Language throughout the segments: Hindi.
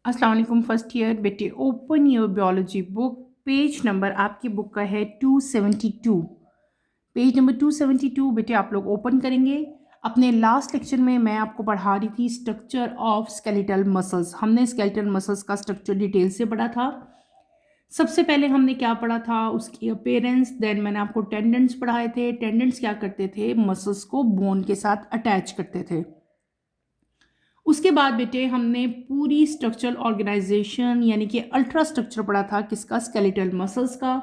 अस्सलाम वालेकुम फर्स्ट ईयर बेटे। Open your biology book. Page number आपकी बुक का है 272। पेज नंबर 272 बेटे आप लोग ओपन करेंगे। अपने लास्ट लेक्चर में मैं आपको पढ़ा रही थी स्ट्रक्चर ऑफ स्केलेटल मसल्स। हमने स्केलेटल मसल्स का स्ट्रक्चर डिटेल से पढ़ा था। सबसे पहले हमने क्या पढ़ा था, उसकी अपीयरेंस। देन मैंने आपको टेंडेंट्स पढ़ाए थे। टेंडेंट्स क्या करते थे, मसल्स को बोन के साथ अटैच करते थे। उसके बाद बेटे हमने पूरी स्ट्रक्चरल ऑर्गेनाइजेशन यानी कि अल्ट्रा स्ट्रक्चर पढ़ा था किसका, स्केलेटल मसल्स का।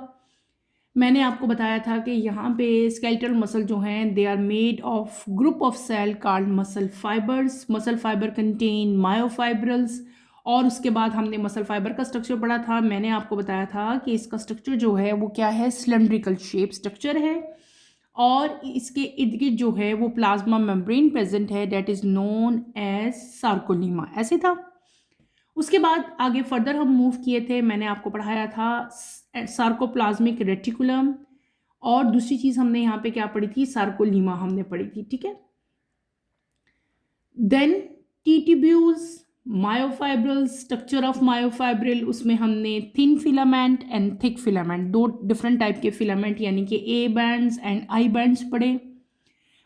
मैंने आपको बताया था कि यहाँ पे स्केलेटल मसल जो हैं they are made of group of cell called muscle fibres. Muscle fibre contain myofibrils. और उसके बाद हमने मसल फाइबर का स्ट्रक्चर पढ़ा था। मैंने आपको बताया था कि इसका स्ट्रक्चर जो है वो क्या है, सिलेंड्रिकल शेप स्ट्रक्चर है। और इसके इर्द गिर्द जो है वो प्लाज्मा मेम्ब्रेन प्रेजेंट है, that is known as sarcolemma. ऐसे था। उसके बाद आगे फर्दर हम मूव किए थे। मैंने आपको पढ़ाया था सार्कोप्लाज्मिक रेटिकुलम। और दूसरी चीज हमने यहाँ पे क्या पढ़ी थी, सार्कोलीमा हमने पढ़ी थी। ठीक है। Then टीट्यूब्यूल्स, myofibril, structure of myofibril, उसमें हमने thin filament and thick filament, दो डिफरेंट टाइप के फिलामेंट यानी कि ए बैंड्स एंड आई बैंड्स पढ़े।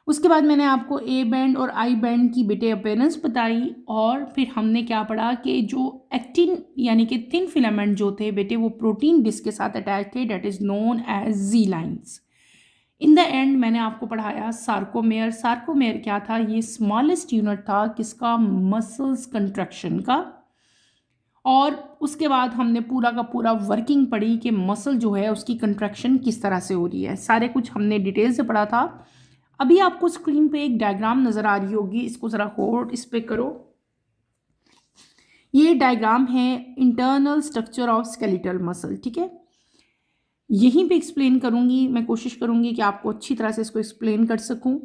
उसके बाद मैंने आपको ए बैंड और आई बैंड की बेटे अपीयरेंस बताई। और फिर हमने क्या पढ़ा कि जो एक्टिन यानी कि थिन फिलामेंट जो थे बेटे वो प्रोटीन डिस्क के साथ अटैच थे, that is known as Z lines. In the end मैंने आपको पढ़ाया सार्कोमेयर। सार्कोमेयर क्या था, ये स्मॉलेस्ट यूनिट था किसका, मसल्स कंट्रैक्शन का। और उसके बाद हमने पूरा का पूरा वर्किंग पढ़ी कि मसल जो है उसकी कंट्रैक्शन किस तरह से हो रही है। सारे कुछ हमने डिटेल से पढ़ा था। अभी आपको स्क्रीन पे एक डायग्राम नजर आ रही होगी, इसको जरा होल्ड इस पे करो। ये डायग्राम है internal structure of skeletal muscle. ठीक है, यहीं पे एक्सप्लेन करूंगी, मैं कोशिश करूंगी कि आपको अच्छी तरह से इसको एक्सप्लेन कर सकूं।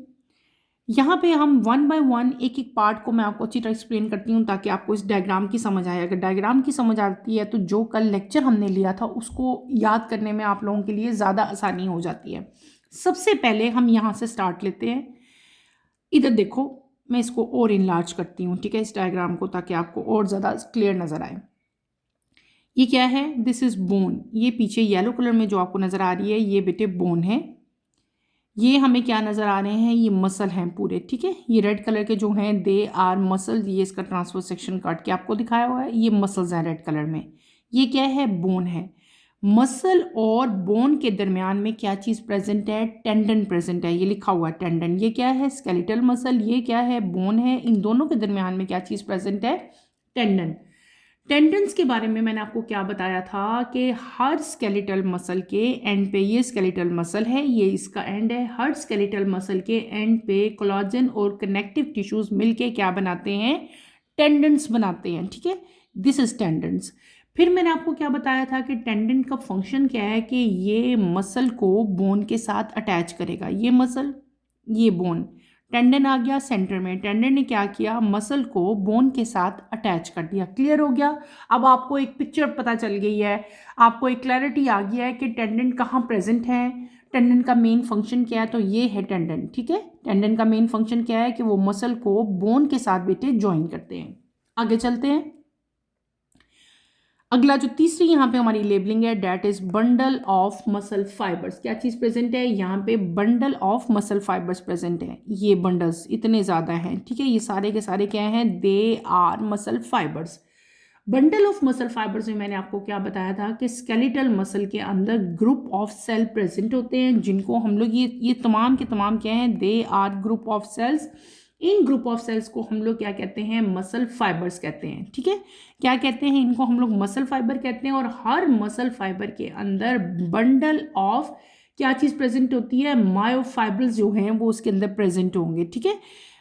यहाँ पे हम वन बाय वन एक एक पार्ट को मैं आपको अच्छी तरह एक्सप्लेन करती हूँ ताकि आपको इस डायग्राम की समझ आए। अगर डायग्राम की समझ आती है तो जो कल लेक्चर हमने लिया था उसको याद करने में आप लोगों के लिए ज़्यादा आसानी हो जाती है। सबसे पहले हम यहाँ से स्टार्ट लेते हैं। इधर देखो, मैं इसको और इनलार्ज करती हूँ, ठीक है, इस डायग्राम को, ताकि आपको और ज़्यादा क्लियर नज़र आए। ये क्या है, दिस इज़ बोन। ये पीछे येलो कलर में जो आपको नज़र आ रही है ये बेटे बोन है। ये हमें क्या नज़र आ रहे हैं, ये मसल हैं पूरे। ठीक है, ये रेड कलर के जो हैं दे आर मसल। ये इसका ट्रांसफर सेक्शन काट के आपको दिखाया हुआ है, ये मसल्स हैं रेड कलर में। ये क्या है, बोन है। मसल और बोन के दरमियान में क्या चीज़ प्रेजेंट है, टेंडन प्रेजेंट है। ये लिखा हुआ है टेंडन। ये क्या है, स्केलेटल मसल। ये क्या है, बोन है। इन दोनों के दरमियान में क्या चीज़ प्रेजेंट है, टेंडन। टेंडन्स के बारे में मैंने आपको क्या बताया था कि हर स्केलेटल मसल के एंड पे, ये स्केलेटल मसल है, ये इसका एंड है। हर स्केलेटल मसल के एंड पे कोलाजन और कनेक्टिव टिश्यूज मिलके क्या बनाते हैं, टेंडन्स बनाते हैं। ठीक है, दिस इज टेंडन्स। फिर मैंने आपको क्या बताया था कि टेंडन का फंक्शन क्या है कि ये मसल को बोन के साथ अटैच करेगा। ये मसल, ये बोन, टेंडन आ गया सेंटर में। टेंडन ने क्या किया, मसल को बोन के साथ अटैच कर दिया। क्लियर हो गया। अब आपको एक पिक्चर पता चल गई है, आपको एक क्लैरिटी आ गया है कि टेंडन कहाँ प्रेजेंट है, टेंडन का मेन फंक्शन क्या है। तो ये है टेंडन। ठीक है, टेंडन का मेन फंक्शन क्या है कि वो मसल को बोन के साथ बेटे ज्वाइन करते हैं। आगे चलते हैं। अगला जो तीसरी यहाँ पे हमारी लेबलिंग है, that is bundle of muscle fibres. क्या चीज़ प्रेजेंट है यहाँ पे, bundle of muscle fibres present है। ये बंडल्स इतने ज़्यादा हैं। ठीक है, ये सारे के सारे क्या हैं, they are muscle fibres. Bundle of muscle fibres में मैंने आपको क्या बताया था कि स्केलेटल मसल के अंदर ग्रुप ऑफ सेल प्रेजेंट होते हैं, जिनको हम लोग ये तमाम के तमाम क्या हैं, they are group of cells. In group of cells को हम लोग क्या कहते हैं, मसल फाइबर्स कहते हैं। ठीक है, क्या कहते हैं इनको, हम लोग मसल फाइबर कहते हैं। और हर मसल फाइबर के अंदर बंडल ऑफ क्या चीज़ प्रेजेंट होती है, मायोफाइब्रल्स जो हैं वो उसके अंदर प्रेजेंट होंगे। ठीक है,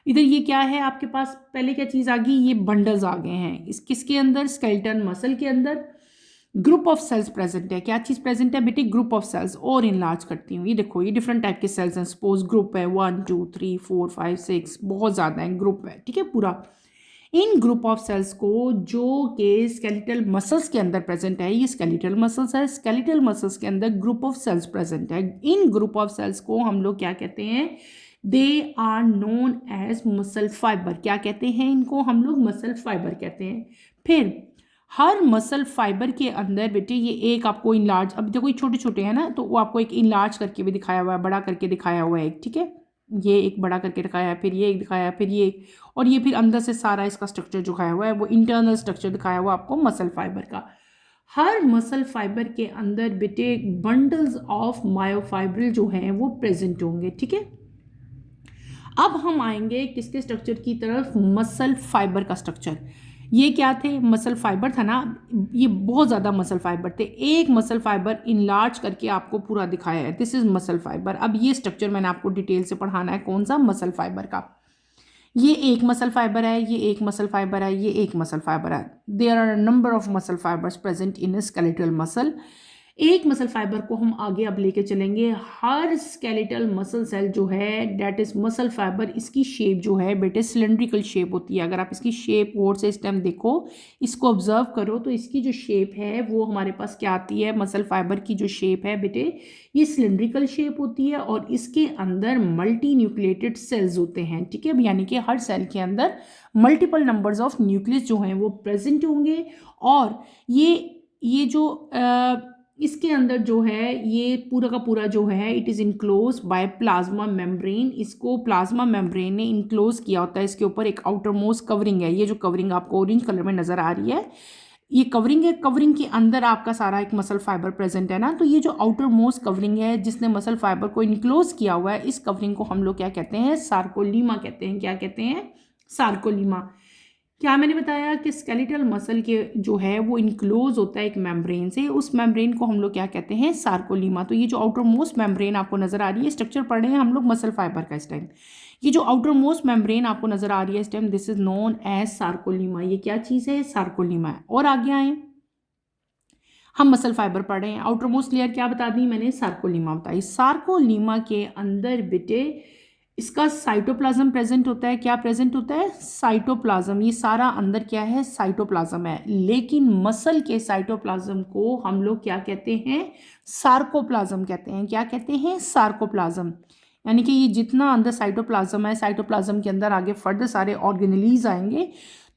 इधर ये क्या है आपके पास, पहले क्या चीज़ आ गई, ये बंडल्स आ गए हैं। इस किसके अंदर, स्केलेटन मसल के अंदर। ग्रुप ऑफ सेल्स प्रेजेंट है। क्या चीज़ प्रेजेंट है बेटे, ग्रुप ऑफ सेल्स। और इनलार्ज करती हूँ, ये देखो, ये डिफरेंट टाइप के सेल्स हैं। सपोज ग्रुप है 1 2 3 4 5 6, बहुत ज़्यादा है, ग्रुप है। ठीक है, पूरा इन ग्रुप ऑफ सेल्स को जो कि स्केलेटल मसल्स के अंदर प्रेजेंट है, ये स्केलेटल मसल्स है। स्केलेटल मसल्स के अंदर ग्रुप ऑफ सेल्स प्रेजेंट है। इन ग्रुप ऑफ सेल्स को हम लोग क्या कहते हैं, they are known as muscle fibre. क्या कहते हैं इनको, हम लोग मसल फाइबर कहते हैं। फिर हर मसल फाइबर के अंदर बेटे ये एक आपको इनलार्ज, अब देखो ये छोटे छोटे हैं ना, तो वो आपको एक इनलार्ज करके भी दिखाया हुआ है, बड़ा करके दिखाया हुआ है एक, ठीक है, ये एक बड़ा करके दिखाया है, फिर ये एक दिखाया है, फिर ये एक, और ये फिर अंदर से सारा इसका स्ट्रक्चर जो दिखाया हुआ है वो इंटरनल स्ट्रक्चर दिखाया हुआ आपको मसल फाइबर का। हर मसल फाइबर के अंदर बेटे बंडल्स ऑफ मायोफाइब्रिल जो हैं वो प्रेजेंट होंगे, ठीक है। अब हम आएंगे किसके स्ट्रक्चर की तरफ, मसल फाइबर का स्ट्रक्चर। ये क्या थे, मसल फाइबर था ना, ये बहुत ज़्यादा मसल फाइबर थे, एक मसल फाइबर इनलार्ज करके आपको पूरा दिखाया है, दिस इज मसल फाइबर। अब ये स्ट्रक्चर मैंने आपको डिटेल से पढ़ाना है, कौन सा, मसल फाइबर का। ये एक मसल फाइबर है, ये एक मसल फाइबर है, ये एक मसल फाइबर है। There are a number of muscle fibres present in skeletal muscle. एक मसल फाइबर को हम आगे अब लेके चलेंगे। हर स्केलेटल मसल सेल जो है डेट इज मसल फाइबर, इसकी शेप जो है बेटे सिलेंड्रिकल शेप होती है। अगर आप इसकी शेप और से इस टाइम देखो, इसको ऑब्जर्व करो, तो इसकी जो शेप है वो हमारे पास क्या आती है, मसल फाइबर की जो शेप है बेटे ये सिलेंड्रिकल शेप होती है, और इसके अंदर मल्टी न्यूक्लिएटेड सेल्स होते हैं, ठीक है, यानी कि हर सेल के अंदर मल्टीपल नंबर्स ऑफ न्यूक्लियस जो हैं वो प्रेजेंट होंगे। और ये जो इसके अंदर जो है ये पूरा का पूरा जो है it is enclose by plasma membrane. इसको प्लाज्मा मेम्ब्रेन ने इनक्लोज किया होता है, इसके ऊपर एक आउटर मोस्ट कवरिंग है। ये जो कवरिंग आपको ऑरेंज कलर में नज़र आ रही है ये कवरिंग है, कवरिंग के अंदर आपका सारा एक मसल फाइबर प्रेजेंट है ना। तो ये जो आउटर मोस्ट कवरिंग है जिसने मसल फाइबर को इनक्लोज किया हुआ है, इस कवरिंग को हम लोग क्या कहते हैं, सार्कोलीमा कहते हैं। क्या कहते हैं, सार्कोलीमा। क्या मैंने बताया कि स्केलेटल मसल के जो है वो इनक्लोज होता है एक मेम्ब्रेन से, उस मेम्ब्रेन को हम लोग क्या कहते हैं, सार्कोलीमा। तो ये जो आउटर मोस्ट मेम्ब्रेन आपको नजर आ रही है, स्ट्रक्चर पढ़ रहे हैं हम लोग मसल फाइबर का इस टाइम। ये जो आउटर मोस्ट मेम्ब्रेन आपको नजर आ रही है इस time, this is known as sarcolemma. ये क्या चीज़ है, सार्कोलीमा है। और आगे आए, हम मसल फाइबर पढ़ रहे हैं, आउटर मोस्ट लेयर क्या बता दी मैंने, सार्कोलीमा बताई। सार्कोलीमा के अंदर बेटे इसका साइटोप्लाज्म प्रेजेंट होता है। क्या प्रेजेंट होता है, साइटोप्लाज्म। ये सारा अंदर क्या है, साइटोप्लाज्म है। लेकिन मसल के साइटोप्लाज्म को हम लोग क्या कहते हैं, सार्कोप्लाज्म कहते हैं। क्या कहते हैं, सार्कोप्लाज्म। यानी कि ये जितना अंदर साइटोप्लाज्म है, साइटोप्लाज्म के अंदर आगे फर्दर सारे ऑर्गेनेलीज आएंगे।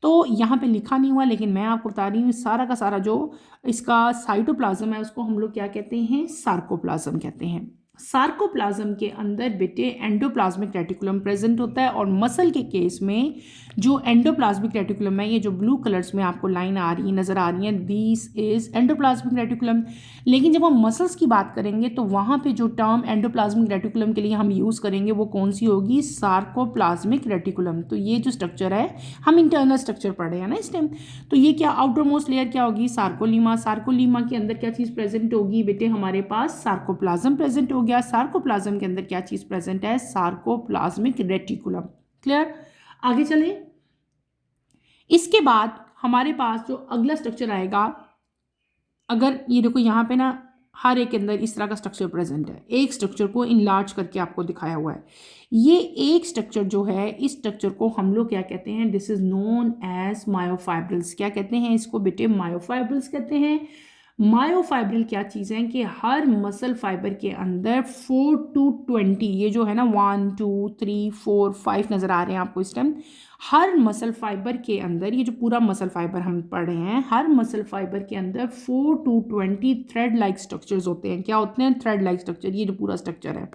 तो यहाँ पे लिखा नहीं हुआ, लेकिन मैं आपको बता रही हूँ सारा का सारा जो इसका साइटोप्लाज्म है उसको हम लोग क्या कहते हैं, सार्कोप्लाज्म कहते हैं। सार्कोप्लाज्म के अंदर बेटे एंडोप्लाज्मिक रेटिकुलम प्रेजेंट होता है। और मसल के केस में जो एंडोप्लाज्मिक रेटिकुलम है, ये जो ब्लू कलर्स में आपको लाइन आ रही है, नजर आ रही है, दिस इज एंडोप्लाज्मिक रेटिकुलम। लेकिन जब हम मसल्स की बात करेंगे तो वहाँ पे जो टर्म एंडोप्लाज्मिक रेटिकुलम के लिए हम यूज़ करेंगे वो कौन सी होगी, सार्कोप्लाज्मिक रेटिकुलम। तो ये जो स्ट्रक्चर है, हम इंटरनल स्ट्रक्चर पढ़ रहे हैं ना इस टाइम, तो ये क्या आउटर मोस्ट लेयर क्या होगी, सार्कोलीमा। सार्कोलीमा के अंदर क्या चीज़ प्रेजेंट होगी बेटे, हमारे पास सार्कोप्लाज्म प्रेजेंट हो गया। सार्कोप्लाज्म के अंदर क्या चीज़ प्रेजेंट है, सार्कोप्लाज्मिक रेटिकुलम। क्लियर, आगे चले। इसके बाद हमारे पास जो अगला स्ट्रक्चर आएगा, अगर ये देखो यहाँ पे ना हर एक के अंदर इस तरह का स्ट्रक्चर प्रेजेंट है, एक स्ट्रक्चर को इनलार्ज करके आपको दिखाया हुआ है। ये एक स्ट्रक्चर जो है, इस स्ट्रक्चर को हम लोग क्या कहते हैं, this is known as myofibrils. क्या कहते हैं इसको बेटे, मायोफाइब्रिल्स कहते हैं। मायोफाइब्रिल क्या चीज़ है कि हर मसल फाइबर के अंदर 4 to 20, ये जो है ना 1 2 3 4 5 नज़र आ रहे हैं आपको इस टाइम, हर मसल फाइबर के अंदर, ये जो पूरा मसल फाइबर हम पढ़ रहे हैं, हर मसल फाइबर के अंदर 4 to 20 थ्रेड लाइक स्ट्रक्चर्स होते हैं। क्या होते हैं, थ्रेड लाइक स्ट्रक्चर। ये जो पूरा स्ट्रक्चर है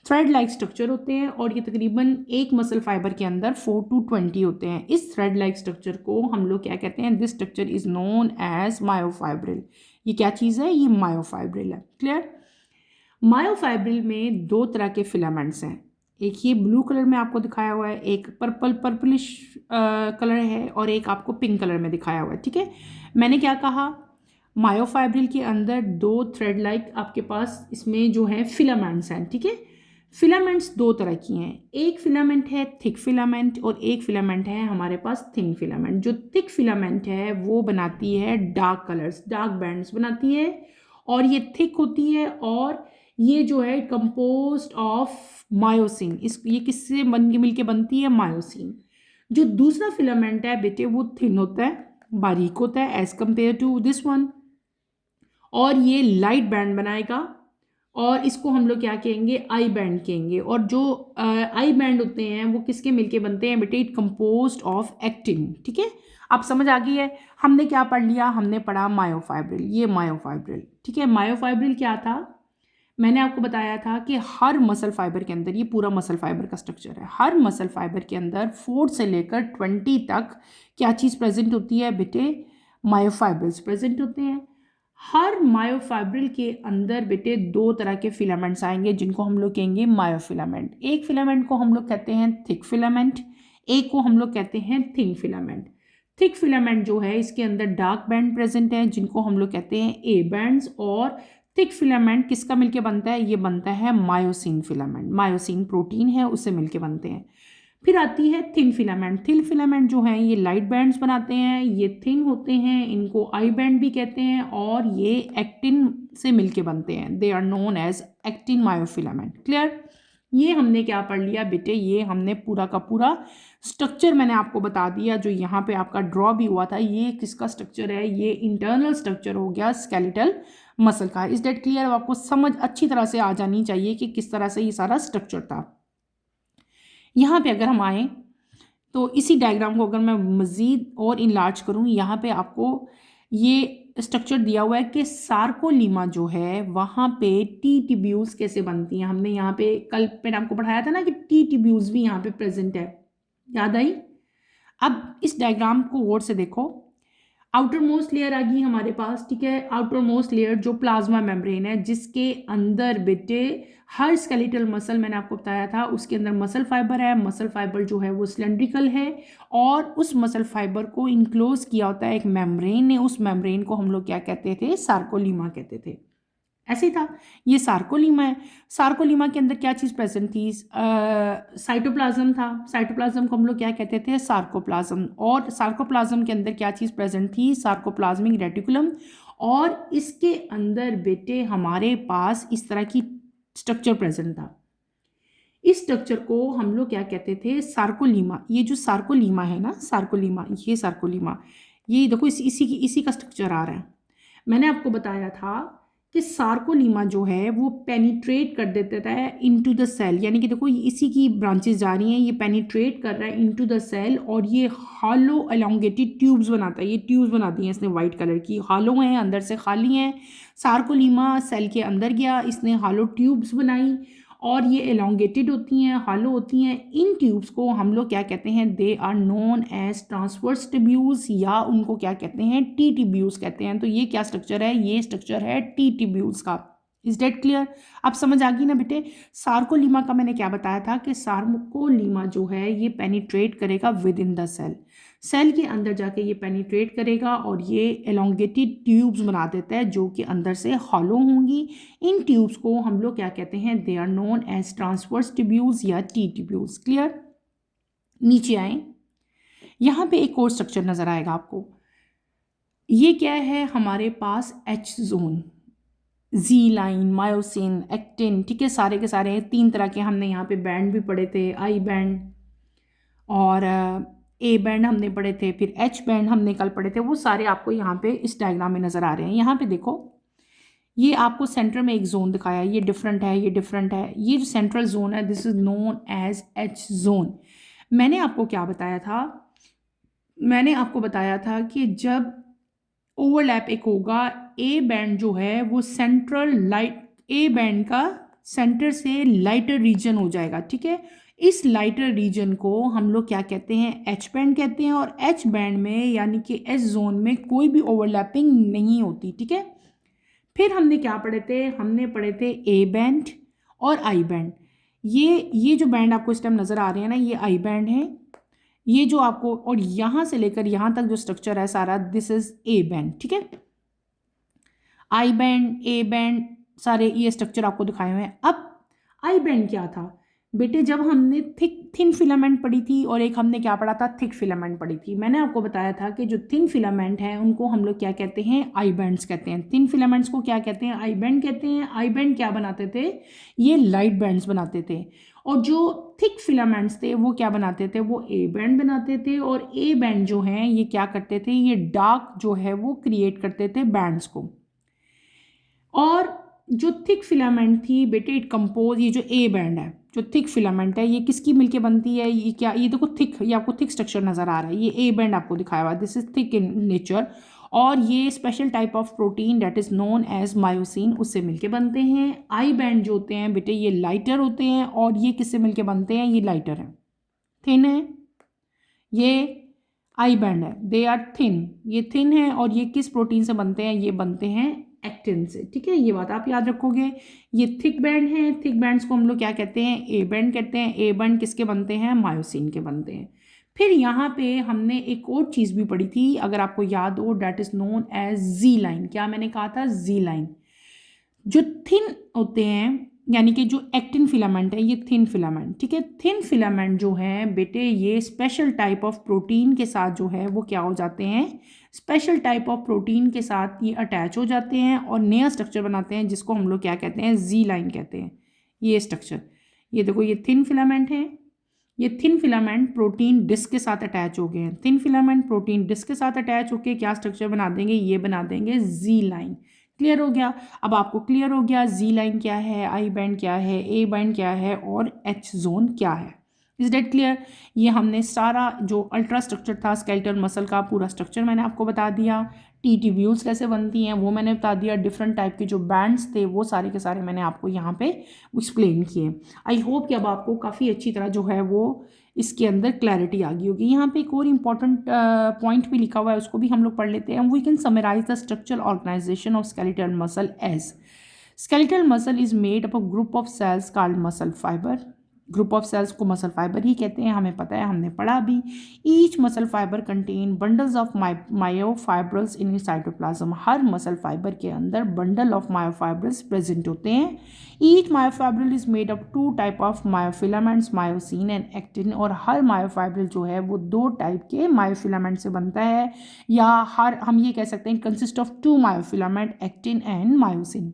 थ्रेड लाइक स्ट्रक्चर होते हैं, और ये तकरीबन एक मसल फाइबर के अंदर 4 to 20 होते हैं। इस थ्रेड लाइक स्ट्रक्चर को हम लोग क्या कहते हैं, this structure is known as myofibril. ये क्या चीज़ है, ये मायोफाइब्रिल है। क्लियर। मायोफाइब्रिल में दो तरह के फिलामेंट्स हैं, एक ये ब्लू कलर में आपको दिखाया हुआ है, एक पर्पलिश कलर है, और एक आपको पिंक कलर में दिखाया हुआ है। ठीक है, मैंने क्या कहा, मायोफाइब्रिल के अंदर दो थ्रेड लाइक आपके पास इसमें जो है फिलामेंट्स हैं। ठीक है, फिलामेंट्स दो तरह की हैं, एक फिलामेंट है थिक फिलामेंट, और एक फिलामेंट है हमारे पास थिन फिलामेंट। जो थिक फिलामेंट है वो बनाती है डार्क कलर्स, डार्क बैंड्स बनाती है, और ये थिक होती है, और ये जो है कंपोज्ड ऑफ मायोसिन। ये किससे बन के मिलके बनती है, मायोसिन। जो दूसरा फिलामेंट है बेटे वो थिन होता है, बारीक होता है as compare to this one, और ये लाइट बैंड बनाएगा, और इसको हम लोग क्या कहेंगे, आई बैंड कहेंगे। और जो आई बैंड होते हैं वो किसके मिलके बनते हैं बेटे, इट कंपोज्ड ऑफ एक्टिन। ठीक है, आप समझ आ गई है। हमने क्या पढ़ लिया, हमने पढ़ा मायोफाइब्रिल, ये मायोफाइब्रिल, ठीक है। मायोफाइब्रिल क्या था, मैंने आपको बताया था कि हर मसल फाइबर के अंदर, ये पूरा मसल फाइबर का स्ट्रक्चर है, हर मसल फाइबर के अंदर 4 से लेकर 20 तक क्या चीज़ प्रेजेंट होती है बेटे, मायोफाइब्रिल्स प्रेजेंट होते हैं। हर मायोफाइब्रिल के अंदर बेटे 2 तरह के फिलामेंट्स आएंगे जिनको हम लोग कहेंगे मायोफिलामेंट। एक फिलामेंट को हम लोग कहते हैं थिक फिलामेंट, एक को हम लोग कहते हैं थिन फिलामेंट। थिक फिलामेंट जो है इसके अंदर डार्क बैंड प्रेजेंट है जिनको हम लोग कहते हैं ए बैंड्स, और थिक फिलामेंट किसका मिलके बनता है, ये बनता है मायोसिन फिलामेंट, मायोसिन प्रोटीन है उससे मिलके बनते हैं। फिर आती है थिन फिलामेंट। थिन फिलामेंट जो है ये लाइट बैंड्स बनाते हैं, ये थिन होते हैं, इनको आई बैंड भी कहते हैं, और ये एक्टिन से मिलके बनते हैं, they are known as actin myofilament. Clear. ये हमने क्या पढ़ लिया बेटे, ये हमने पूरा का पूरा स्ट्रक्चर मैंने आपको बता दिया। जो यहाँ पे आपका ड्रॉ भी हुआ था, ये किसका स्ट्रक्चर है, ये इंटरनल स्ट्रक्चर हो गया स्केलेटल मसल का। Is that clear. आपको समझ अच्छी तरह से आ जानी चाहिए कि किस तरह से ये सारा स्ट्रक्चर था। यहाँ पे अगर हम आए तो इसी डायग्राम को अगर मैं मज़ीद और इनलार्ज करूँ, यहाँ पे आपको ये स्ट्रक्चर दिया हुआ है कि सार्कोलीमा जो है वहाँ पे टी ट्यूब्यूल्स कैसे बनती हैं। हमने यहाँ पे कल मैंने आपको पढ़ाया था ना कि टी ट्यूब्यूल्स भी यहाँ पे प्रेजेंट है, याद आई। अब इस डायग्राम को गौर से देखो, आउटर मोस्ट लेयर आ गई हमारे पास, ठीक है। आउटर मोस्ट लेयर जो प्लाज्मा मेम्ब्रेन है, जिसके अंदर बेटे हर स्केलेटल मसल, मैंने आपको बताया था उसके अंदर मसल फाइबर है। मसल फाइबर जो है वो सिलेंड्रिकल है और उस मसल फाइबर को इनक्लोज किया होता है एक मेम्ब्रेन ने। उस मेम्ब्रेन को हम लोग क्या कहते थे, सार्कोलीमा कहते थे। ऐसे ही था, ये सार्कोलीमा है। सार्कोलीमा के अंदर क्या चीज़ प्रेजेंट थी, साइटोप्लाज्म था। साइटोप्लाज्म को हम लोग क्या कहते थे, सार्कोप्लाज्म। और सार्कोप्लाज्म के अंदर क्या चीज़ प्रेजेंट थी, सार्कोप्लाज्मिक रेटिकुलम। और इसके अंदर बेटे हमारे पास इस तरह की स्ट्रक्चर प्रेजेंट था। इस स्ट्रक्चर को हम लोग क्या कहते थे, सार्कोलीमा। ये जो सार्कोलीमा है ना, सार्कोलीमा, ये सार्कोलीमा, ये देखो इसी का स्ट्रक्चर आ रहा है। मैंने आपको बताया था कि सार्कोलीमा जो है वो पेनिट्रेट कर देता है इनटू द सेल, यानी कि देखो इसी की ब्रांचेस जा रही हैं, ये पेनिट्रेट कर रहा है इनटू द सेल और ये हॉलो एलोंगेटेड ट्यूब्स बनाता है। ये ट्यूब्स बना दी हैं इसने वाइट कलर की, हॉलो हैं, अंदर से खाली हैं। सार्कोलीमा सेल के अंदर गया, इसने हॉलो ट्यूब्स बनाई और ये एलोंगेटेड होती हैं, हॉलो होती हैं। इन ट्यूब्स को हम लोग क्या कहते हैं, they are known as transverse tubules, या उनको क्या कहते हैं, टी ट्यूब्यूल्स कहते हैं। तो ये क्या स्ट्रक्चर है, ये स्ट्रक्चर है टी ट्यूब्यूल्स का। Is that clear. अब समझ आ गई ना बेटे। सार्कोलीमा का मैंने क्या बताया था कि सार्कोलीमा जो है ये पेनिट्रेट करेगा within the cell, cell के अंदर जाके ये पेनिट्रेट करेगा और ये एलोंगेटेड ट्यूब्स बना देता है जो कि अंदर से हॉलो होंगी। इन ट्यूब्स को हम लोग क्या कहते हैं, they are known as transverse tubules या टी ट्यूब्यूल्स। क्लियर। नीचे आए, यहाँ पे एक और स्ट्रक्चर नजर आएगा आपको। ये क्या है हमारे पास, एच जोन, जी लाइन, मायोसिन, एक्टिन, ठीक है। सारे के सारे 3 तरह के हमने यहाँ पे बैंड भी पढ़े थे, आई बैंड और ए बैंड हमने पढ़े थे, फिर एच बैंड हमने कल पढ़े थे। वो सारे आपको यहाँ पे इस डायग्राम में नज़र आ रहे हैं। यहाँ पे देखो, ये आपको सेंटर में एक जोन दिखाया, ये डिफरेंट है, ये डिफरेंट है। ये जो सेंट्रल जोन है this is known as H zone. मैंने आपको क्या बताया था, मैंने आपको बताया था कि जब ओवरलैप एक होगा, ए बैंड जो है वो सेंट्रल लाइट, ए बैंड का सेंटर से लाइटर रीजन हो जाएगा, ठीक है। इस लाइटर रीजन को हम लोग क्या कहते हैं, एच बैंड कहते हैं। और एच बैंड में यानी कि एच जोन में कोई भी ओवरलैपिंग नहीं होती, ठीक है। फिर हमने क्या पढ़े थे, हमने पढ़े थे ए बैंड और आई बैंड। ये जो बैंड आपको इस टाइम नज़र आ रहे हैं ना, ये आई बैंड है। ये जो आपको, और यहाँ से लेकर यहाँ तक जो स्ट्रक्चर है सारा, दिस इज ए बैंड, ठीक है। आई बैंड, ए बैंड, सारे ये स्ट्रक्चर आपको दिखाए हुए हैं। अब आई बैंड क्या था बेटे, जब हमने थिन फिलामेंट पढ़ी थी और एक हमने क्या पढ़ा था, थिक फिलामेंट पढ़ी थी। मैंने आपको बताया था कि जो थिन फिलामेंट है उनको हम लोग क्या कहते हैं, आई बैंड्स कहते हैं। थिन फिलामेंट्स को क्या कहते हैं, आई बैंड कहते हैं। आई बैंड क्या बनाते थे, ये लाइट बैंड्स बनाते थे। और जो थिक फिलामेंट्स थे वो क्या बनाते थे, वो ए बैंड बनाते थे। और ए बैंड जो हैं ये क्या करते थे, ये डार्क जो है वो क्रिएट करते थे बैंड्स को। और जो थिक फिलामेंट थी बेटे, इट कंपोज, ये जो ए बैंड है, जो थिक फिलामेंट है ये किसकी मिलके बनती है, ये क्या, ये देखो थिक, ये आपको थिक स्ट्रक्चर नज़र आ रहा है, ये ए बैंड आपको दिखाया हुआ है, this is thick in nature. और ये special type of protein that is known as myosin उससे मिलके बनते हैं। आई बैंड जो होते हैं बेटे ये लाइटर होते हैं, और ये किससे मिलके बनते हैं, ये लाइटर है, थिन है, ये आई बैंड है, दे आर थिन, ये थिन है, और ये किस प्रोटीन से बनते हैं, ये बनते हैं एक्टिन से, ठीक है, ये बात आप याद रखोगे। ये थिक बैंड है, थिक बैंड्स को हम लोग क्या कहते हैं, ए बैंड कहते हैं, ए बैंड किसके बनते हैं, मायोसिन के बनते हैं। फिर यहाँ पे हमने एक और चीज़ भी पढ़ी थी, अगर आपको याद हो, that is known as Z line, क्या मैंने कहा था, जी लाइन। जो थिन होते हैं यानी कि जो एक्टिन फिलामेंट है ये थिन फिलामेंट, ठीक है, थिन फिलामेंट जो है बेटे ये स्पेशल टाइप ऑफ प्रोटीन के साथ जो है वो क्या हो जाते हैं, स्पेशल टाइप ऑफ प्रोटीन के साथ ये अटैच हो जाते हैं और नया स्ट्रक्चर बनाते हैं जिसको हम लोग क्या कहते हैं, जी लाइन कहते हैं। ये स्ट्रक्चर, ये देखो ये थिन फिलामेंट है, ये थिन फिलामेंट प्रोटीन डिस्क के साथ अटैच हो गए हैं, थिन फिलामेंट प्रोटीन डिस्क के साथ अटैच होकर क्या स्ट्रक्चर बना देंगे, ये बना देंगे जी लाइन। क्लियर हो गया, अब आपको क्लियर हो गया जी लाइन क्या है, आई बैंड क्या है, ए बैंड क्या है और एच जोन क्या है। Is that clear. ये हमने सारा जो अल्ट्रा स्ट्रक्चर था स्केलेटल मसल का पूरा स्ट्रक्चर मैंने आपको बता दिया, टी ट्यूब्यूल्स कैसे बनती हैं वो मैंने बता दिया, डिफरेंट टाइप के जो बैंड्स थे वो सारे के सारे मैंने आपको यहाँ पे एक्सप्लेन किए। आई होप कि अब आपको काफ़ी अच्छी तरह जो है वो इसके अंदर क्लैरिटी आ गई होगी। यहाँ पे एक और इम्पॉर्टेंट पॉइंट भी लिखा हुआ है, उसको भी हम लोग पढ़ लेते हैं। We can summarise the structural organisation of skeletal muscle as skeletal muscle is made up of group of cells called muscle fibre. Group of cells को मसल फाइबर ही कहते हैं, हमें पता है, हमने पढ़ा भी। Each muscle fibre contain bundles of myofibrils in cytoplasm. हर मसल फाइबर के अंदर बंडल ऑफ मायोफाइब्रल्स प्रेजेंट होते हैं। Each myofibril is made of two type of myofilaments, myosin and actin. और हर मायोफाइब्रल जो है वो दो टाइप के मायोफिलामेंट से बनता है, या हर हम ये कह सकते हैं consist of two myofilament, actin and myosin.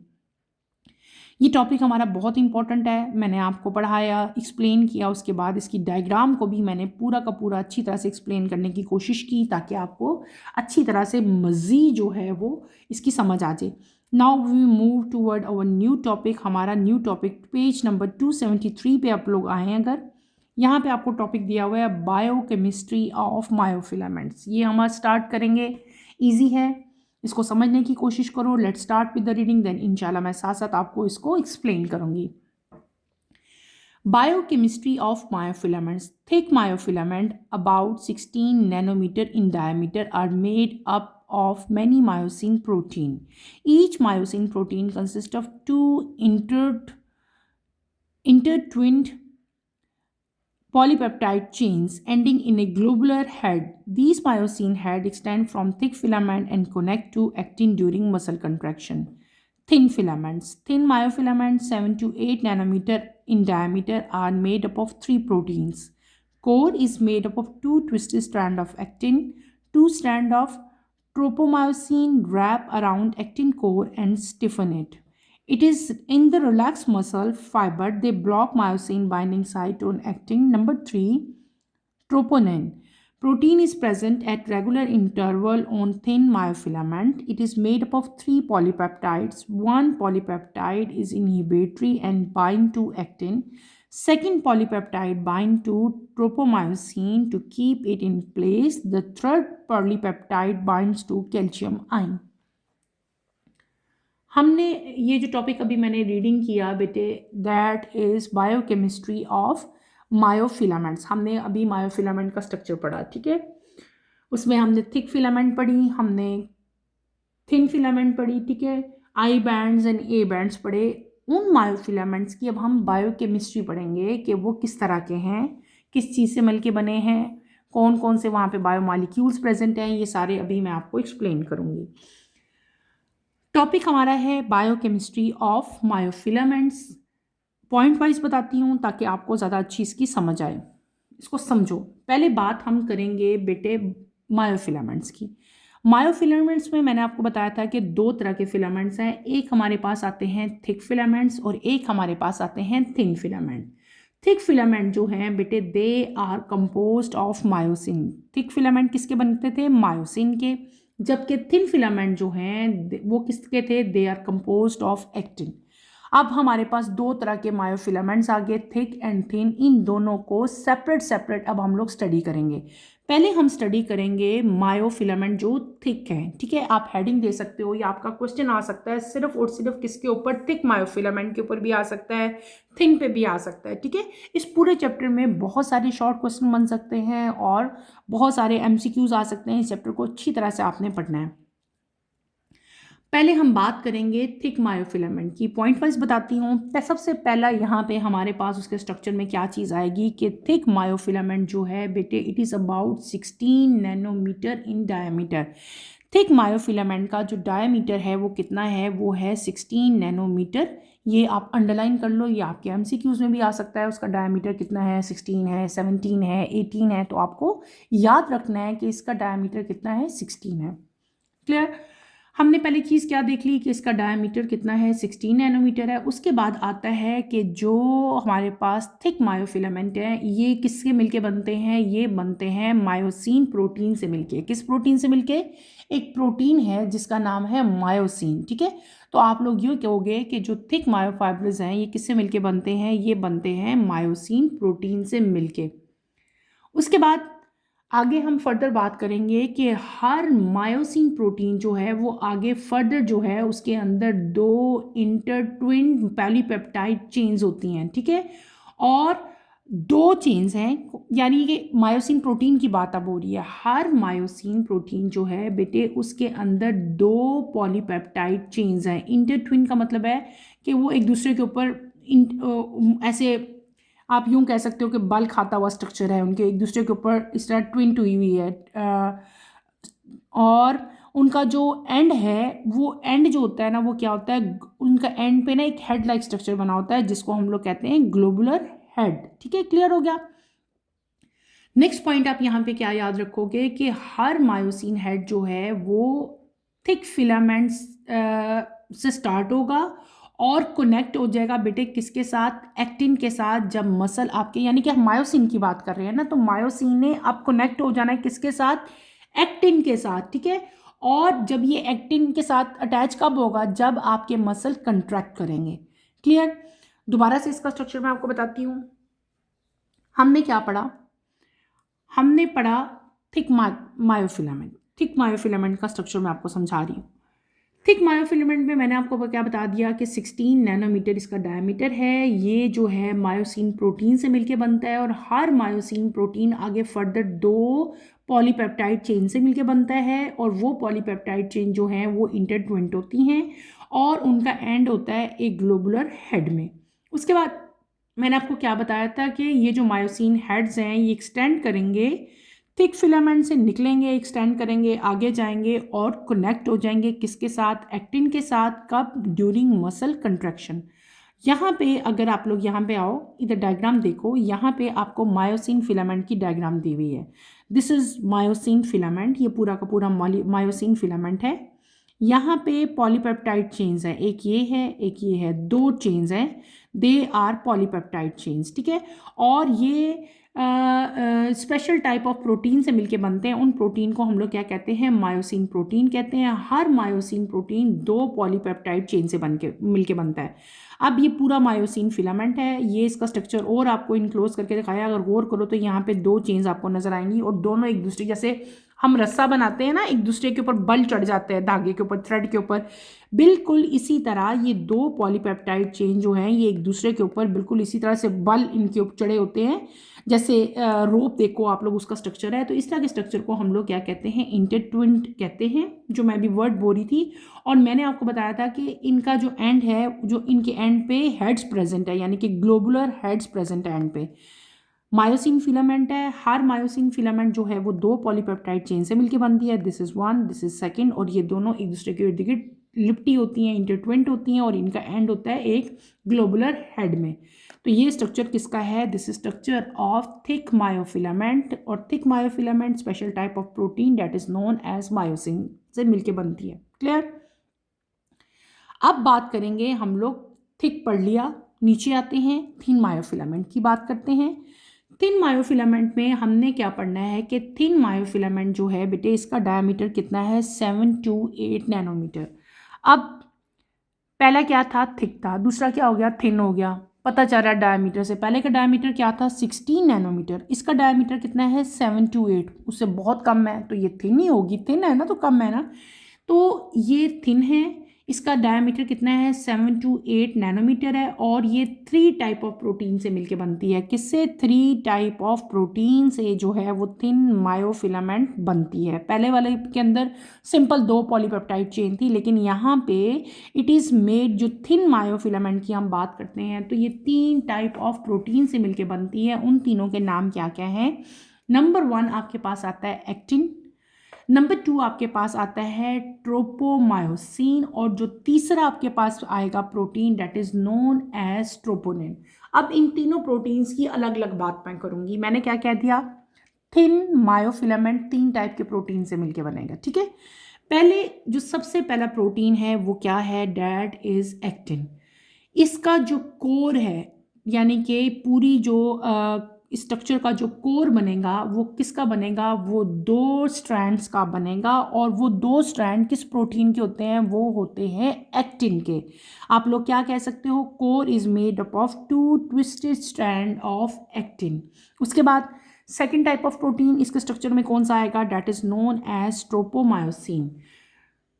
ये टॉपिक हमारा बहुत इंपॉर्टेंट है, मैंने आपको पढ़ाया, एक्सप्लेन किया, उसके बाद इसकी डायग्राम को भी मैंने पूरा का पूरा अच्छी तरह से एक्सप्लेन करने की कोशिश की ताकि आपको अच्छी तरह से मज़ीद जो है वो इसकी समझ आ जाए। Now we move toward our new topic. हमारा न्यू टॉपिक पेज नंबर 273 पे आप लोग आए हैं। अगर यहाँ पे आपको टॉपिक दिया हुआ है बायोकेमिस्ट्री ऑफ मायोफिलामेंट्स, ये हम आज स्टार्ट करेंगे। ईजी है, इसको समझने की कोशिश करो। Let start with the reading, then इंशाल्लाह मैं साथ साथ आपको इसको एक्सप्लेन करूंगी। Biochemistry of myofilaments. Thick myofilament about 16 nanometre in diameter are made up of many myosin protein. Each myosin protein consists of two intertwined polypeptide chains ending in a globular head. These myosin head extend from thick filament and connect to actin during muscle contraction. Thin filaments. Thin myofilaments 7 to 8 nanometer in diameter are made up of three proteins. Core is made up of two twisted strands of actin. Two strands of tropomyosin wrap around actin core and stiffen it. It is in the relaxed muscle fiber they block myosin binding site on actin. Number 3, troponin. Protein is present at regular interval on thin myofilament. It is made up of three polypeptides. One polypeptide is inhibitory and bind to actin. Second polypeptide bind to tropomyosin to keep it in place. The third polypeptide binds to calcium ion. हमने ये जो टॉपिक अभी मैंने रीडिंग किया बेटे, that is biochemistry of myofilaments. हमने अभी मायोफिलामेंट का स्ट्रक्चर पढ़ा, ठीक है। उसमें हमने थिक फिलामेंट पढ़ी, हमने थिन फिलामेंट पढ़ी, ठीक है, I bands and A bands पढ़े। उन मायोफिलामेंट्स की अब हम बायोकेमिस्ट्री पढ़ेंगे कि वो किस तरह के हैं, किस चीज़ से मिल के बने हैं, कौन कौन से वहाँ पे बायोमॉलिक्यूल्स प्रेजेंट हैं, ये सारे अभी मैं आपको एक्सप्लेन करूँगी। टॉपिक हमारा है biochemistry of myofilaments. Point wise बताती हूँ ताकि आपको ज़्यादा अच्छी इसकी समझ आए, इसको समझो। पहले बात हम करेंगे बेटे मायोफिलामेंट्स की। मायोफिलामेंट्स में मैंने आपको बताया था कि दो तरह के फिलामेंट्स हैं, एक हमारे पास आते हैं थिक फिलामेंट्स और एक हमारे पास आते हैं थिन फिलामेंट। थिक फिलामेंट जो हैं बेटे they are composed of myosin. Thick filament किसके बनते थे, मायोसिन के, जबकि थिन फिलामेंट जो हैं वो किसके थे, they are composed of actin. अब हमारे पास दो तरह के मायोफिलामेंट्स आ गए, थिक एंड थिन। इन दोनों को सेपरेट सेपरेट अब हम लोग स्टडी करेंगे। पहले हम स्टडी करेंगे मायोफिलामेंट जो थिक है, ठीक है। आप हेडिंग दे सकते हो या आपका क्वेश्चन आ सकता है सिर्फ और सिर्फ किसके ऊपर, थिक मायोफिलामेंट के ऊपर भी आ सकता है, थिन पे भी आ सकता है, ठीक है। इस पूरे चैप्टर में बहुत सारे शॉर्ट क्वेश्चन बन सकते हैं और बहुत सारे एमसीक्यूज आ सकते हैं। इस चैप्टर को अच्छी तरह से आपने पढ़ना है। पहले हम बात करेंगे थिक मायोफिलामेंट की, पॉइंट वाइज बताती हूँ। सबसे पहला यहाँ पे हमारे पास उसके स्ट्रक्चर में क्या चीज़ आएगी कि थिक मायोफिलामेंट जो है बेटे, it is about 16 nanometre in diameter. Thick myofilament का जो डायमीटर है वो कितना है, वो है 16 नैनोमीटर। ये आप अंडरलाइन कर लो, ये आपके एमसीक्यूज में भी आ सकता है। उसका डायमीटर कितना है, 16 है, 17 है, 18 है, तो आपको याद रखना है कि इसका डायमीटर कितना है, 16 है। क्लियर। हमने पहली चीज़ क्या देख ली कि इसका डायमीटर कितना है, 16 नैनोमीटर है। उसके बाद आता है कि जो हमारे पास थिक मायोफिलामेंट है ये किससे मिलके बनते हैं, ये बनते हैं मायोसिन प्रोटीन से मिलके। किस प्रोटीन से मिलके, एक प्रोटीन है जिसका नाम है मायोसिन, ठीक है। तो आप लोग ये कहोगे कि जो थिक मायोफाइब्रस हैं ये किससे मिलके बनते हैं, ये बनते हैं मायोसिन प्रोटीन से मिलके। उसके बाद आगे हम फर्दर बात करेंगे कि हर मायोसिन प्रोटीन जो है वो आगे फर्दर जो है उसके अंदर दो इंटरट्विन पॉलीपेप्टाइड चेन्स होती हैं, ठीक है। और दो चेन्स हैं, यानी कि मायोसिन प्रोटीन की बात अब हो रही है। हर मायोसिन प्रोटीन जो है बेटे उसके अंदर दो पॉलीपेप्टाइड चेन्स हैं। इंटरट्विन का मतलब है कि वो एक दूसरे के ऊपर ऐसे आप यूं कह सकते हो कि बल खाता हुआ स्ट्रक्चर है उनके, एक दूसरे के ऊपर इस तरह ट्विन हुई हुई है। और उनका जो एंड है, वो एंड जो होता है ना, वो क्या होता है, उनका एंड पे ना एक हेड लाइक स्ट्रक्चर बना होता है जिसको हम लोग कहते हैं ग्लोबुलर हेड, ठीक है। क्लियर हो गया। नेक्स्ट पॉइंट आप यहाँ पे क्या याद रखोगे कि हर मायोसिन हेड जो है वो थिक फिलामेंट्स से स्टार्ट होगा और कनेक्ट हो जाएगा बेटे किसके साथ, एक्टिन के साथ। जब मसल आपके, यानी कि हम मायोसिन की बात कर रहे हैं ना, तो मायोसिन ने अब कनेक्ट हो जाना है किसके साथ, एक्टिन के साथ, ठीक है। और जब ये एक्टिन के साथ अटैच कब होगा, जब आपके मसल कंट्रैक्ट करेंगे। क्लियर। दोबारा से इसका स्ट्रक्चर मैं आपको बताती हूँ। हमने क्या पढ़ा, हमने पढ़ा थिक मायोफिलामेंट। थिक मायोफिलामेंट का स्ट्रक्चर मैं आपको समझा रही हूँ। थिक मायोफिलामेंट में मैंने आपको क्या बता दिया कि 16 नैनोमीटर इसका डायमीटर है। ये जो है मायोसिन प्रोटीन से मिलके बनता है और हर मायोसिन प्रोटीन आगे फर्दर दो पॉलीपेप्टाइड चेन से मिलके बनता है और वो पॉलीपेप्टाइड चेन जो हैं वो इंटरट्विंट होती हैं और उनका एंड होता है एक ग्लोबुलर हेड में। उसके बाद मैंने आपको क्या बताया था कि ये जो मायोसिन हेड्स हैं ये एक्सटेंड करेंगे, थिक फिलामेंट से निकलेंगे, एक्सटेंड करेंगे, आगे जाएंगे और कनेक्ट हो जाएंगे किसके साथ, एक्टिन के साथ। कब, ड्यूरिंग मसल कंट्रैक्शन। यहाँ पे अगर आप लोग यहाँ पे आओ, इधर डायग्राम देखो, यहाँ पे आपको मायोसिन फिलामेंट की डायग्राम दी हुई है। दिस इज मायोसिन फिलामेंट, ये पूरा का पूरा मायोसिन फिलामेंट है। यहाँ पे पॉलीपेप्टाइड चेन्स हैं, एक ये है एक ये है, दो चेन्स हैं, दे आर पॉलीपेप्टाइड चेन्स, ठीक है। और ये स्पेशल टाइप ऑफ प्रोटीन से मिलके बनते हैं। उन प्रोटीन को हम लोग क्या कहते हैं, मायोसिन प्रोटीन कहते हैं। हर मायोसिन प्रोटीन दो पॉलीपेप्टाइड चेन से मिलके बनता है। अब ये पूरा मायोसिन फिलामेंट है, ये इसका स्ट्रक्चर और आपको इनक्लोज करके दिखाया। अगर गौर करो तो यहाँ पे दो चेन्स आपको नजर आएंगी और दोनों एक दूसरे, जैसे हम रस्सा बनाते हैं ना, एक दूसरे के ऊपर बल चढ़ जाते हैं धागे के ऊपर, थ्रेड के ऊपर, बिल्कुल इसी तरह ये दो पॉलीपेप्टाइड चेन जो हैं ये एक दूसरे के ऊपर बिल्कुल इसी तरह से बल इनके ऊपर चढ़े होते हैं। जैसे रोप देखो आप लोग, उसका स्ट्रक्चर है। तो इस तरह के स्ट्रक्चर को हम लोग क्या कहते हैं, इंटरट्विन्ड कहते हैं, जो मैं भी वर्ड बोल रही थी। और मैंने आपको बताया था कि इनका जो एंड है, जो इनके एंड पे हेड्स प्रेजेंट है, यानी कि ग्लोबुलर हेड्स प्रेजेंट है एंड पे। मायोसिन फिलामेंट है, हर मायोसिन फिलामेंट जो है वो दो पॉलीपेप्टाइड चेन से मिलकर बनती है। This is one, this is second, और ये दोनों एक दूसरे के इर्द गिर्द लिपटी होती हैं, इंटरट्विन्ड होती हैं और इनका एंड होता है एक ग्लोबुलर हेड में। तो ये स्ट्रक्चर किसका है, this is structure of thick myofilament. और thick myofilament special type of protein that is known as myosin से मिलके बनती है। क्लियर। अब बात करेंगे हम लोग, थिक पढ़ लिया, नीचे आते हैं थिन मायोफिलामेंट की बात करते हैं। थिन मायोफिलामेंट में हमने क्या पढ़ना है कि थिन मायोफिलामेंट जो है बेटे इसका डायमीटर कितना है, 7 to 8 नैनोमीटर। अब पहला क्या था, थिक था, दूसरा क्या हो गया, थिन हो गया। पता चल रहा है डायमीटर से, पहले का डायमीटर क्या था 16 नैनोमीटर, इसका डायमीटर कितना है 7 to 8, उससे बहुत कम है, तो ये थिन ही होगी, थिन है ना तो कम है ना, तो ये थिन है। इसका डायमीटर कितना है 7 to 8 नैनोमीटर है, और ये 3 टाइप ऑफ प्रोटीन से मिलके बनती है। किससे, 3 टाइप ऑफ प्रोटीन से जो है वो थिन मायोफिलामेंट बनती है। पहले वाले के अंदर सिंपल 2 पॉलीपेप्टाइड चेन थी, लेकिन यहाँ पे इट इज़ मेड, जो थिन मायोफिलामेंट की हम बात करते हैं तो ये 3 टाइप ऑफ प्रोटीन से मिलके बनती है। उन तीनों के नाम क्या क्या हैं? नंबर 1 आपके पास आता है एक्टिन, नंबर 2 आपके पास आता है ट्रोपोमायोसिन, और जो तीसरा आपके पास आएगा protein that is known as troponin. अब इन तीनों प्रोटीन्स की अलग अलग बात मैं करूंगी। मैंने क्या कह दिया, थिन मायोफिलामेंट 3 टाइप के प्रोटीन से मिलके बनेगा, ठीक है। पहले जो सबसे पहला प्रोटीन है वो क्या है, दैट इज एक्टिन। इसका जो कोर है, यानी कि पूरी जो स्ट्रक्चर का जो कोर बनेगा वो किसका बनेगा, वो 2 स्ट्रैंड्स का बनेगा, और वो 2 स्ट्रैंड किस प्रोटीन के होते हैं, वो होते हैं एक्टिन के। आप लोग क्या कह सकते हो, core is made up of 2 twisted strand of actin. उसके बाद सेकेंड टाइप ऑफ प्रोटीन इसके स्ट्रक्चर में कौन सा आएगा, that is known as tropomyosin.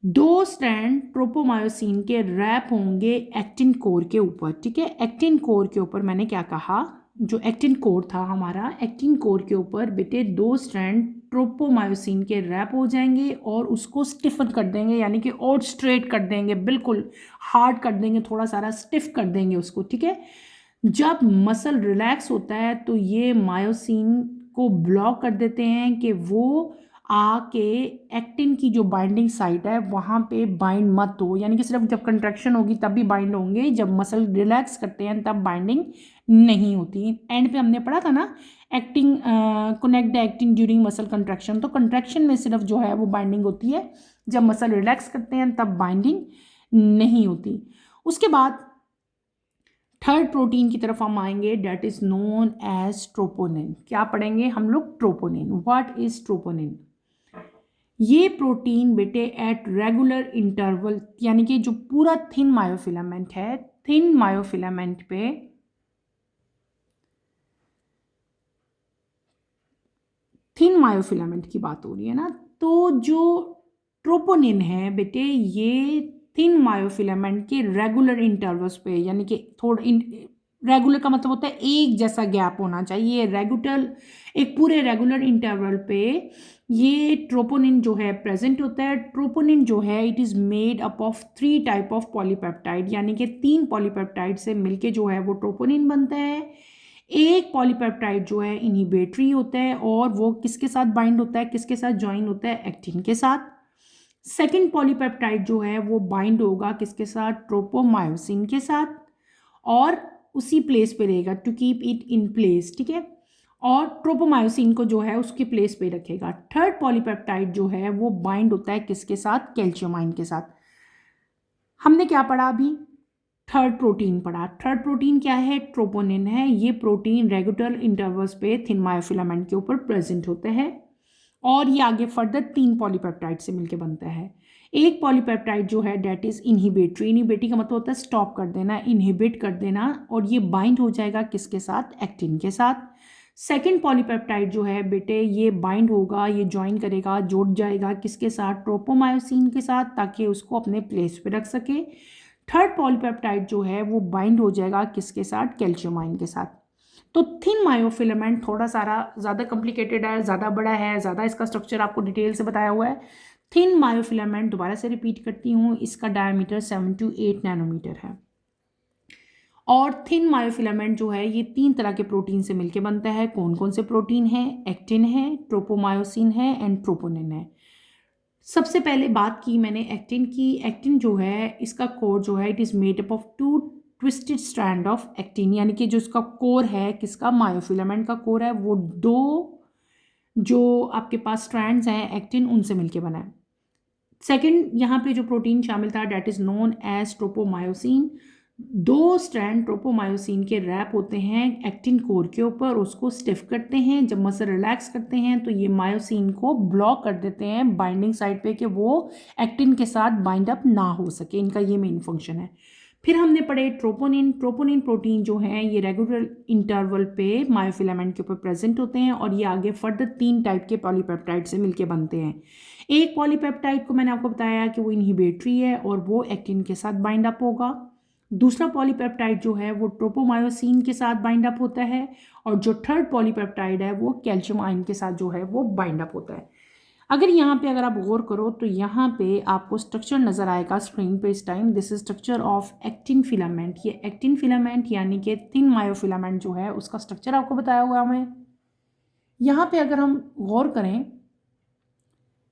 2 strand tropomyosin के रैप होंगे एक्टिन कोर के ऊपर, ठीक है। एक्टिन कोर के ऊपर मैंने क्या कहा, जो एक्टिन कोर था हमारा, एक्टिन कोर के ऊपर बेटे 2 स्ट्रैंड ट्रोपोमायोसिन के रैप हो जाएंगे और उसको स्टिफन कर देंगे, यानी कि और स्ट्रेट कर देंगे, बिल्कुल हार्ड कर देंगे, थोड़ा सारा स्टिफ कर देंगे उसको, ठीक है। जब मसल रिलैक्स होता है तो ये मायोसिन को ब्लॉक कर देते हैं कि वो आके एक्टिन की जो बाइंडिंग साइट है वहाँ पे बाइंड मत हो, यानी कि सिर्फ जब कंट्रैक्शन होगी तब भी बाइंड होंगे, जब मसल रिलैक्स करते हैं तब बाइंडिंग नहीं होती। एंड पे हमने पढ़ा था ना, acting connect the actin during muscle contraction, तो कंट्रैक्शन में सिर्फ जो है वो बाइंडिंग होती है, जब मसल रिलैक्स करते हैं तब बाइंडिंग नहीं होती। उसके बाद थर्ड प्रोटीन की तरफ हम आएंगे, that is known as troponin. क्या पढ़ेंगे हम लोग, ट्रोपोनिन। What is troponin? ये प्रोटीन बेटे एट रेगुलर इंटरवल, यानी कि जो पूरा थिन मायोफिलामेंट है, थिन मायोफिलामेंट पे थिन मायोफिलामेंट की बात हो रही है ना, तो जो ट्रोपोनिन है बेटे ये थिन मायोफिलामेंट के रेगुलर इंटरवल्स पे, यानी कि रेगुलर का मतलब होता है एक जैसा गैप होना चाहिए, रेगुलर एक पूरे रेगुलर इंटरवल पे ये ट्रोपोनिन जो है प्रेजेंट होता है। ट्रोपोनिन जो है it is made up of 3 type of polypeptide, यानी कि 3 पॉलीपेप्टाइड से मिलके जो है वो ट्रोपोनिन बनता है। एक पॉलीपेप्टाइड जो है इनहिबिटरी होता है, और वो किसके साथ बाइंड होता है, किसके साथ ज्वाइन होता है, एक्टिन के साथ। सेकेंड पॉलीपेप्टाइड जो है वो बाइंड होगा किसके साथ, ट्रोपोमायोसिन के साथ, और उसी प्लेस पे रहेगा to keep it in place, ठीक है, और ट्रोपोमायोसिन को जो है उसके प्लेस पे रखेगा। थर्ड पॉलीपेप्टाइड जो है वो बाइंड होता है किसके साथ, कैल्शियमाइन के साथ। हमने क्या पढ़ा अभी, थर्ड प्रोटीन पढ़ा। थर्ड प्रोटीन क्या है, ट्रोपोनिन है। ये प्रोटीन रेगुलर इंटरवल्स पे थिन मायोफिलामेंट के ऊपर प्रेजेंट होता है, और ये आगे फर्दर 3 पॉलीपेप्टाइड से मिलकर बनता है। एक पॉलीपेप्टाइड जो है डेट इज इनहिबिटरी, इनहिबिटरी का मतलब होता है स्टॉप कर देना, इनहिबिट कर देना, और ये बाइंड हो जाएगा किसके साथ, एक्टिन के साथ। सेकेंड पॉलीपेप्टाइड जो है बेटे ये बाइंड होगा, ये ज्वाइन करेगा, जुड़ जाएगा किसके साथ, ट्रोपोमायोसिन के साथ, ताकि उसको अपने प्लेस पे रख सके। थर्ड पॉलीपेप्टाइड जो है वो बाइंड हो जाएगा किसके साथ, कैल्शियमाइन के साथ। तो थिन मायोफिलामेंट थोड़ा सारा ज़्यादा कॉम्प्लिकेटेड है, ज़्यादा बड़ा है, ज़्यादा इसका स्ट्रक्चर आपको डिटेल से बताया हुआ है। थिन मायोफिलामेंट दोबारा से रिपीट करती हूँ, इसका डायमीटर 7 to 8 नैनोमीटर है, और थिन मायोफिलामेंट जो है ये 3 तरह के प्रोटीन से मिलकर बनता है। कौन कौन से प्रोटीन है, एक्टिन है, ट्रोपोमायोसिन है, एंड ट्रोपोनिन है। सबसे पहले बात की मैंने एक्टिन की। एक्टिन जो है इसका कोर जो है it is made up of 2 twisted strand of actin, यानी कि जो इसका कोर है किसका, मायोफिलामेंट का कोर है, वो 2 जो आपके पास स्ट्रैंड्स हैं एक्टिन उनसे मिलके बना है। सेकेंड यहाँ पे जो प्रोटीन शामिल था that is known as tropomyosin. 2 strand tropomyosin के रैप होते हैं एक्टिन कोर के ऊपर, उसको स्टिफ करते हैं। जब मसल रिलैक्स करते हैं तो ये मायोसिन को ब्लॉक कर देते हैं बाइंडिंग साइड पे कि वो एक्टिन के साथ बाइंड अप ना हो सके। इनका ये मेन फंक्शन है। फिर हमने पढ़े ट्रोपोनिन। ट्रोपोनिन प्रोटीन जो है ये रेगुलर इंटरवल पे मायोफिलामेंट के ऊपर प्रेजेंट होते हैं और ये आगे फर्दर 3 टाइप के पॉलीपेप्टाइड से मिलके बनते हैं। एक पॉलीपेप्टाइड को मैंने आपको बताया कि वो इनहिबिटरी है और वो एक्टिन के साथ बाइंड अप होगा। दूसरा पॉलीपेप्टाइड जो है वो ट्रोपोमायोसिन के साथ बाइंड अप होता है और जो थर्ड पॉलीपेप्टाइड है वो कैल्शियम आयन के साथ जो है वो बाइंड अप होता है। अगर यहाँ पे अगर आप गौर करो तो यहाँ पे आपको स्ट्रक्चर नज़र आएगा स्क्रीन पे इस time. This is structure of actin filament. ये एक्टिन फिलामेंट यानी कि थिन मायोफिलामेंट जो है उसका स्ट्रक्चर आपको बताया हुआ हमें। यहाँ पे अगर हम गौर करें,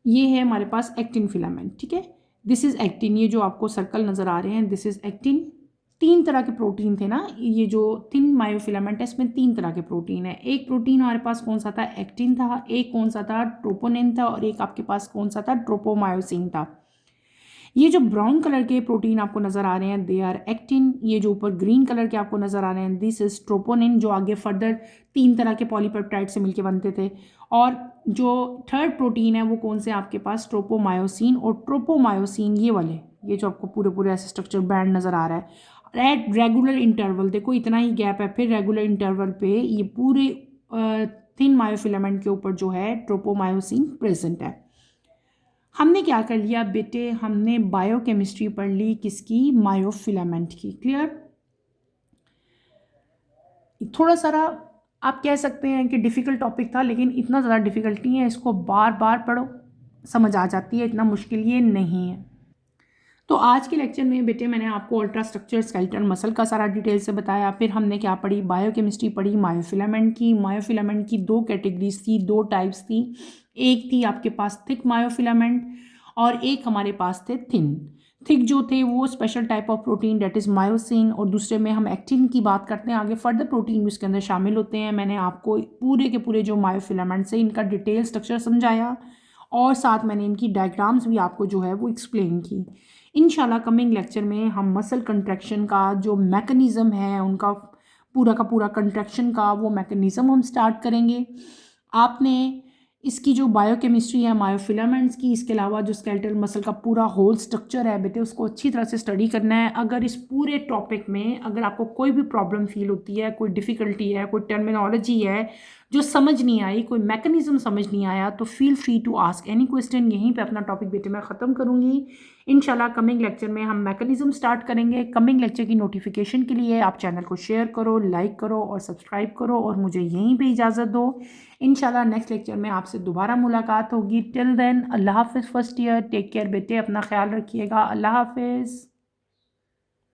ये है हमारे पास एक्टिन फिलामेंट, ठीक है। दिस इज एक्टिन, ये जो आपको सर्कल नज़र आ रहे हैं दिस इज एक्टिन। 3 तरह के प्रोटीन थे ना, ये जो थिन मायोफिलामेंट है इसमें 3 तरह के प्रोटीन है। एक प्रोटीन हमारे पास कौन सा था, एक्टिन था। एक कौन सा था, ट्रोपोनिन था। और एक आपके पास कौन सा था, ट्रोपोमायोसिन था। ये जो ब्राउन कलर के प्रोटीन आपको नज़र आ रहे हैं दे आर एक्टिन। ये जो ऊपर ग्रीन कलर के आपको नज़र आ रहे हैं दिस इज ट्रोपोनिन, जो आगे फर्दर 3 तरह के पॉलीपेप्टाइड से मिलके बनते थे। और जो थर्ड प्रोटीन है वो कौन से आपके पास, ट्रोपोमायोसिन। और ट्रोपोमायोसिन ये वाले, ये जो आपको पूरे पूरे ऐसे स्ट्रक्चर बैंड नज़र आ रहा है एट रेगुलर इंटरवल, देखो इतना ही गैप है, फिर रेगुलर इंटरवल पे ये पूरे थिन मायोफिलामेंट के ऊपर जो है ट्रोपोमायोसिन प्रेजेंट है। हमने क्या कर लिया बेटे, हमने बायोकेमिस्ट्री पढ़ ली किसकी, मायोफिलामेंट की। क्लियर। थोड़ा सारा आप कह सकते हैं कि डिफ़िकल्ट टॉपिक था, लेकिन इतना ज़्यादा डिफ़िकल्ट नहीं है, इसको बार बार पढ़ो समझ आ जाती है, इतना मुश्किल ये नहीं है। तो आज के लेक्चर में बेटे मैंने आपको अल्ट्रा स्ट्रक्चर स्केलेटल मसल का सारा डिटेल से बताया। फिर हमने क्या पढ़ी, बायोकेमिस्ट्री पढ़ी मायोफिलामेंट की। मायोफिलामेंट की 2 कैटेगरीज थी, 2 टाइप्स थी। एक थी आपके पास थिक मायोफिलामेंट और एक हमारे पास थे थिन। थिक जो थे वो special type of protein that is myosin, और दूसरे में हम एक्टिन की बात करते हैं। आगे फर्दर प्रोटीन भी उसके अंदर शामिल होते हैं। मैंने आपको पूरे के पूरे जो मायोफिलामेंट्स है इनका डिटेल स्ट्रक्चर समझाया और साथ मैंने इनकी डायग्राम्स भी आपको जो है वो एक्सप्लेन की। इंशाल्लाह कमिंग लेक्चर में हम मसल कंट्रैक्शन का जो मैकेनिज़्म है उनका पूरा का पूरा कंट्रैक्शन का वो मैकेनिज़्म हम स्टार्ट करेंगे। आपने इसकी जो बायोकेमिस्ट्री है मायोफिलामेंट्स की, इसके अलावा जो स्केलेटल मसल का पूरा होल स्ट्रक्चर है बेटे उसको अच्छी तरह से स्टडी करना है। अगर इस पूरे टॉपिक में अगर आपको कोई भी प्रॉब्लम फील होती है, कोई डिफ़िकल्टी है, कोई टर्मिनोलॉजी है जो समझ नहीं आई, कोई मैकेनिज्म समझ नहीं आया, तो feel free to ask any question. यहीं पे अपना टॉपिक बेटे मैं ख़त्म करूँगी। इंशाल्लाह कमिंग लेक्चर में हम मैकेनिज्म स्टार्ट करेंगे। कमिंग लेक्चर की नोटिफिकेशन के लिए आप चैनल को शेयर करो, लाइक करो और सब्सक्राइब करो और मुझे यहीं पे इजाज़त दो। इंशाल्लाह नेक्स्ट लेक्चर में आपसे दोबारा मुलाकात होगी। टिल देन अल्लाह हाफिज़ फर्स्ट ईयर, टेक केयर बेटे, अपना ख्याल रखिएगा। अल्लाह हाफिज़।